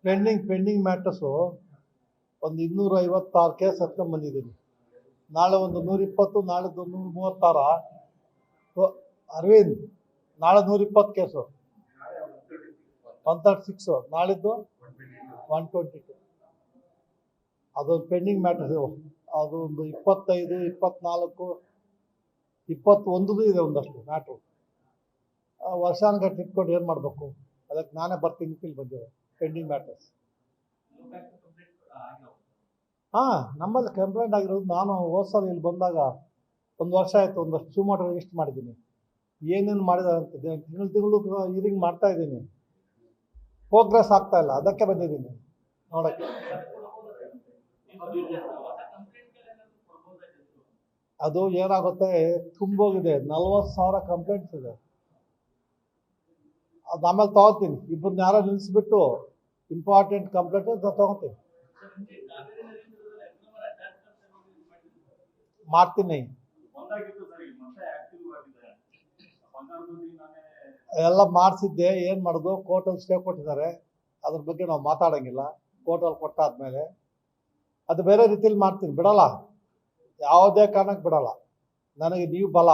Pending matters ಒಂದು 256 case ಹತ್ಕೊಂಡು ಬಂದಿದ್ದೀನಿ. ನಾಳೆ ಒಂದು 120, ನಾಳೆದು 136. ಅರವಿಂದ್, ನಾಳೆ 120 ಕೇಸು, 136, ನಾಳಿದ್ದು 122. ಅದೊಂದು ಪೆಂಡಿಂಗ್ ಮ್ಯಾಟರ್ಸ್. ಅದು ಒಂದು 25, 24, 21 ಇದೆ ಒಂದಷ್ಟು ಮ್ಯಾಟ್ರು. ವರ್ಷಾನುಗಟ್ಟು ಇಟ್ಕೊಂಡು ಏನು ಮಾಡಬೇಕು? ಅದಕ್ಕೆ ನಾನೇ ಬರ್ತೀನಿ ಇಲ್ಲಿ ಬಂದಿರೋ ಪೆಂಡಿಂಗ್ ಮ್ಯಾಟರ್ಸ್. ಹಾಂ, ನಮ್ಮಲ್ಲಿ ಕಂಪ್ಲೇಂಟ್ ಆಗಿರೋದು. ನಾನು ಹೋದ ಸಲ ಇಲ್ಲಿ ಬಂದಾಗ 1 ವರ್ಷ ಆಯಿತು, ಒಂದಷ್ಟು ಸುಮಾರು ರಿಜಿಸ್ಟರ್ ಮಾಡಿದ್ದೀನಿ. ಏನೇನು ಮಾಡಿದ್ದಾರೆ ಅಂತ ತಿಂಗಳು ಹೀರಿಂಗ್ ಮಾಡ್ತಾ ಇದ್ದೀನಿ. ಪ್ರೋಗ್ರೆಸ್ ಆಗ್ತಾ ಇಲ್ಲ, ಅದಕ್ಕೆ ಬಂದಿದ್ದೀನಿ ನೋಡೋಕ್ಕೆ. ಅದು ಏನಾಗುತ್ತೆ, ತುಂಬೋಗಿದೆ. 40,000 ಕಂಪ್ಲೇಂಟ್ಸ್ ಇದೆ. ಅದು ಆಮೇಲೆ ತೊಗೊತೀನಿ. ಇಬ್ಬರನ್ನ ಯಾರೋ ನಿಲ್ಲಿಸ್ಬಿಟ್ಟು ಇಂಪಾರ್ಟೆಂಟ್ ಕಂಪ್ಲೇಂಟ್ ತೊಗೊತೀನಿ, ಮಾಡ್ತೀನಿ. ಎಲ್ಲ ಮಾಡಿಸಿದ್ದೆ. ಏನು ಮಾಡೋದು, ಕೋರ್ಟಲ್ಲಿ ಸ್ಟೇ ಕೊಟ್ಟಿದ್ದಾರೆ. ಅದ್ರ ಬಗ್ಗೆ ನಾವು ಮಾತಾಡೋಂಗಿಲ್ಲ. ಕೋರ್ಟಲ್ಲಿ ಕೊಟ್ಟಾದ್ಮೇಲೆ ಅದು ಬೇರೆ ರೀತಿಯಲ್ಲಿ ಮಾಡ್ತೀನಿ, ಬಿಡಲ್ಲ. ಯಾವುದೇ ಕಾರಣಕ್ಕೆ ಬಿಡಲ್ಲ. ನನಗೆ ನೀವು ಬಲ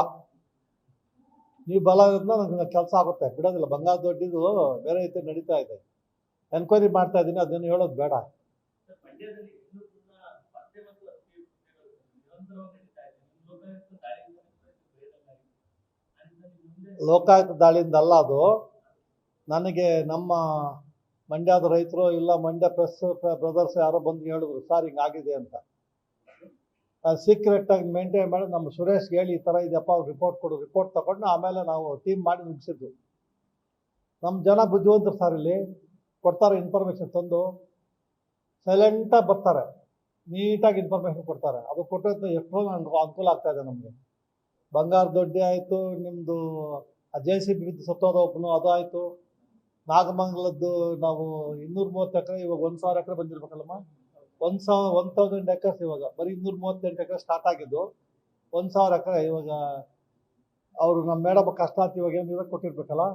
ಇರೋದ್ರಿಂದ ನನಗೆ ಕೆಲಸ ಆಗುತ್ತೆ, ಬಿಡೋದಿಲ್ಲ. ಬಂಗಾರ ದೊಡ್ಡಿದು ಬೇರೆ ರೀತಿ ನಡೀತಾ ಇದೆ. ಎನ್ಕ್ವೈರಿ ಮಾಡ್ತಾ ಇದ್ದೀನಿ, ಅದನ್ನು ಹೇಳೋದು ಬೇಡ. ಲೋಕಾಯುಕ್ತ ದಾಳಿಯಿಂದ ಅಲ್ಲ ಅದು. ನನಗೆ ನಮ್ಮ ಮಂಡ್ಯದ ರೈತರು ಇಲ್ಲ ಮಂಡ್ಯ ಪ್ರೆಸ್ ಬ್ರದರ್ಸ್ ಯಾರೋ ಬಂದು ಹೇಳಿದ್ರು, ಸರ್ ಹಿಂಗಾಗಿದೆ ಅಂತ. ಸೀಕ್ರೆಟಾಗಿ ಮೇಂಟೈನ್ ಮಾಡಿ ನಮ್ಮ ಸುರೇಶ್ಗೆ ಹೇಳಿ, ಈ ಥರ ಇದೆಯಪ್ಪ, ಅವ್ರು ರಿಪೋರ್ಟ್ ಕೊಡು. ರಿಪೋರ್ಟ್ ತಗೊಂಡು ಆಮೇಲೆ ನಾವು ಟೀಮ್ ಮಾಡಿ ಮುಗಿಸಿದ್ದು. ನಮ್ಮ ಜನ ಬುದ್ಧಿವಂತರು ಸರ್, ಇಲ್ಲಿ ಕೊಡ್ತಾರೆ ಇನ್ಫಾರ್ಮೇಷನ್ ತಂದು ಸೈಲೆಂಟಾಗಿ ಬರ್ತಾರೆ, ನೀಟಾಗಿ ಇನ್ಫಾರ್ಮೇಷನ್ ಕೊಡ್ತಾರೆ. ಅದು ಕೊಟ್ಟರೆ ಎಷ್ಟೋ ಅನುಕೂಲ ಆಗ್ತಾ ಇದೆ ನಮಗೆ. ಬಂಗಾರ ದೊಡ್ಡಿ ಆಯಿತು, ನಿಮ್ಮದು JCB ಬಿದ್ದು ಸತ್ತೋದ ಒಬ್ಬನು ಅದು ಆಯಿತು. ನಾಗಮಂಗಲದ್ದು ನಾವು 230 ಎಕರೆ, ಇವಾಗ 1,000 ಎಕರೆ ಬಂದಿರ್ಬೇಕಲ್ಲಮ್ಮ. 1,000 ಎಕರ್ಸ್ ಇವಾಗ ಬರೀ 238 ಎಕರೆ ಸ್ಟಾರ್ಟ್ ಆಗಿದ್ದು. 1,000 ಎಕರೆ ಇವಾಗ ಅವರು ನಮ್ಮ ಮೇಡಮ್ ಕಷ್ಟ ಅಂತ ಇವಾಗ ಏನು ಕೊಟ್ಟಿರ್ಬೇಕಲ್ಲ.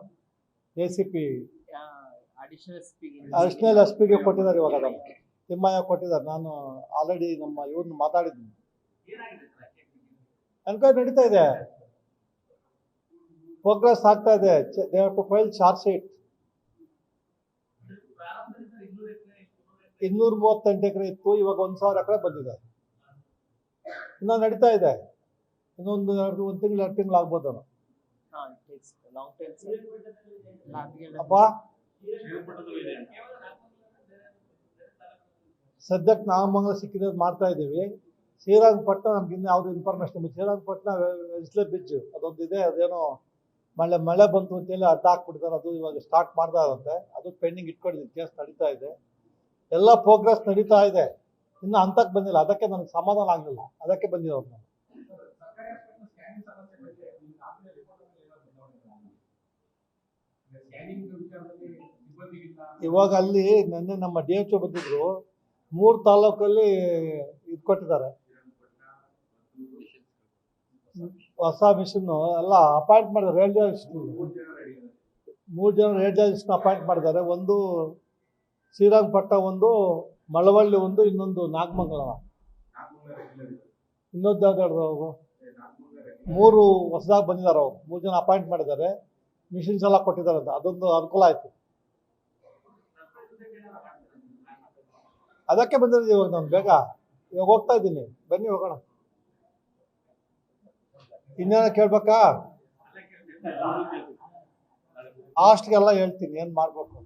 JCP ಅಡಿಷನಲ್ SP ಕೊಟ್ಟಿದ್ದಾರೆ ಇವಾಗ. ಅದನ್ನು ತಿಮ್ಮಯ್ಯ ಕೊಟ್ಟಿದ್ದಾರೆ. ನಾನು ಆಲ್ರೆಡಿ ನಮ್ಮ ಇವ್ರನ್ನ ಮಾತಾಡಿದ್ದೀನಿ. ಎನ್ಕ್ವೈರಿ ನಡೀತಾ ಇದೆ, ಪ್ರೋಗ್ರೆಸ್ ಆಗ್ತಾ ಇದೆ. They have to file charge sheet. 238 acre ಇತ್ತು, ಇವಾಗ 1,000 ಎಕರೆ ಬಂದಿದೆ. ಇನ್ನೂ ನಡೀತಾ ಇದೆ. ಇನ್ನೊಂದು 1 ತಿಂಗಳು 2 ತಿಂಗಳು ಆಗ್ಬೋದು. ಅಪ್ಪ ಸದ್ಯಕ್ಕೆ ನಾಗಮಂಗಲ ಸಿಕ್ಕಿದೆ ಮಾಡ್ತಾ ಇದ್ದೀವಿ. ಶ್ರೀರಂಗಪಟ್ಟಣ ನಮ್ಗೆ ಇನ್ನೂ ಯಾವುದು ಇನ್ಫಾರ್ಮೇಶನ್. ಶ್ರೀರಂಗಪಟ್ಟಣ ವೆಸ್ಲೆ ಬ್ರಿಡ್ಜ್ ಅದೊಂದಿದೆ, ಅದೇನೋ ಮಳೆ ಬಂತು ಅಂತೇಳಿ ಅಡ್ಡ ಹಾಕ್ಬಿಡ್ತಾರೆ. ಅದು ಇವಾಗ ಸ್ಟಾರ್ಟ್ ಮಾಡ್ತಾ ಇರುತ್ತೆ. ಅದು ಪೆಂಡಿಂಗ್ ಇಟ್ಕೊಂಡಿದ್ದೀನಿ, ಕೇಸ್ ನಡೀತಾ ಇದೆ. ಎಲ್ಲ ಪ್ರೋಗ್ರೆಸ್ ನಡೀತಾ ಇದೆ, ಇನ್ನು ಹಂತಕ್ಕೆ ಬಂದಿಲ್ಲ. ಅದಕ್ಕೆ ನನಗೆ ಸಮಾಧಾನ ಆಗಲಿಲ್ಲ, ಅದಕ್ಕೆ ಬಂದಿರೋದು ನಾನು. ಇವಾಗ ಅಲ್ಲಿ ನೆನ್ನೆ ನಮ್ಮ DHO ಬಂದಿದ್ರು. 3 ತಾಲೂಕಲ್ಲಿ ಇದು ಕೊಟ್ಟಿದ್ದಾರೆ, ಹೊಸ ಮಿಷನ್ ಎಲ್ಲ ಅಪಾಯಿಂಟ್ ಮಾಡಿದ್ದಾರೆ. ರೇಡಿಯಾಲಜಿಸ್ಟ್ 3 ಜನ ರೇಡಿಯಾಲಜಿಸ್ಟ್ ಅಪಾಯಿಂಟ್ ಮಾಡಿದ್ದಾರೆ. ಒಂದು ಶ್ರೀರಂಗಪಟ್ಟಣ, ಒಂದು ಮಳವಳ್ಳಿ, ಒಂದು ಇನ್ನೊಂದು ನಾಗಮಂಗಲ. ಇನ್ನೊಂದು ಯಾವ್ದು 3 ಹೊಸದಾಗಿ ಬಂದಿದ್ದಾರೆ. ಅವರು 3 ಜನ ಅಪಾಯಿಂಟ್ ಮಾಡಿದ್ದಾರೆ. ಮಿಷಿನ್ಸ್ ಎಲ್ಲ ಕೊಟ್ಟಿದ್ದಾರೆ ಅಂತ ಅದೊಂದು ಅನುಕೂಲ ಆಯಿತು. ಅದಕ್ಕೆ ಬಂದಿರೋದು ಇವಾಗ ನಾನು ಬೇಗ. ಇವಾಗ ಹೋಗ್ತಾ ಇದ್ದೀನಿ, ಬನ್ನಿ ಹೋಗೋಣ. ಇನ್ನೇನ ಕೇಳ್ಬೇಕಾ? ಲಾಸ್ಟ್ಗೆಲ್ಲ ಹೇಳ್ತೀನಿ ಏನು ಮಾಡಬೇಕು.